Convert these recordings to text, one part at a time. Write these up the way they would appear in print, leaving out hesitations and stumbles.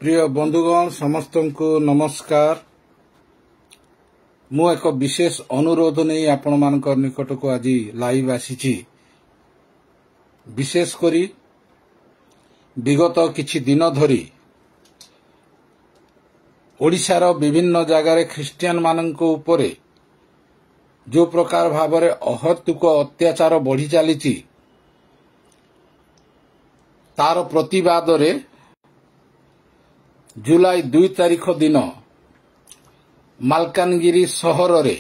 प्रिय बंधुगण समस्त को नमस्कार। मु एक विशेष अनुरोध नहीं आपण मान निकट को आज लाइव आसी। विशेषकर विगत किछि दिन धरी ओडिशार विभिन्न जगार ख्रिस्टियान मानक उपरे जो प्रकार भाव अहतुक अत्याचार बढ़ी चली तार प्रतिवाद रे जुलाई 2 तारिख दिन मालकानगिरी सहर रे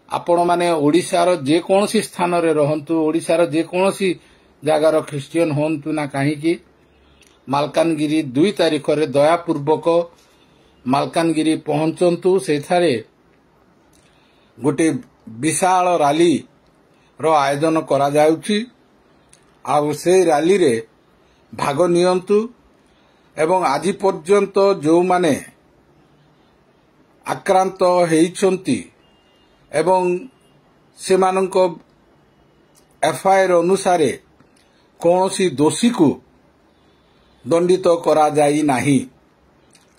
आपण माने ओडिशार जेकोसी स्थान रे रहंतु ओडिशार जेकोसी जगार ख्रिस्टियन होंतु ना कहीं मालकानगिरी 2 तारिख रे दयापूर्वक मालकानगिरी पहुंचंतु। सेठारे गोटे विशाल रैली रो आयोजन करा जाउछि आ से रैली रे भाग नियंतु एवं आज पर्यंत जो माने आक्रांत हेइछंती एवं सेमानंको एफआईआर अनुसार कौनसी दोषी को दंडित करा जाई नाही।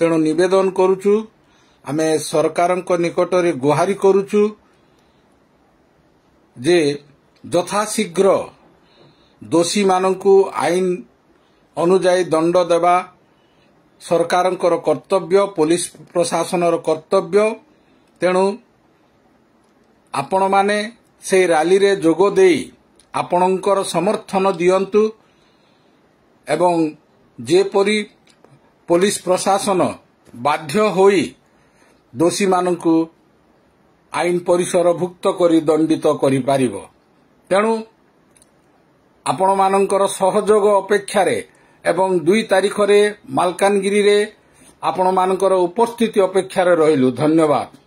तेणु निवेदन करूछु आमे सरकारंको निकटरे गुहारी करूछु जे यथाशीघ्र दोषी मानंकु आईन अनुजाई दंड देवा सरकारंकर कर्तव्य, पुलिस प्रशासनर कर्तव्य। तेणु आपण माने से रैली रे जोगो देई आपणकर समर्थन दियंतु एवं जेपरी पुलिस प्रशासन बाध्य होई दोषी मानंकु आईन परिसरभुक्त करी दंडित करि पारिबो। तेणु आपण मानंकर सहयोग अपेक्षा रे एवं 2 तारिख रे मालकानगिरी रे आपण मानकर उपस्थिति अपेक्षा रे रहिलु। धन्यवाद।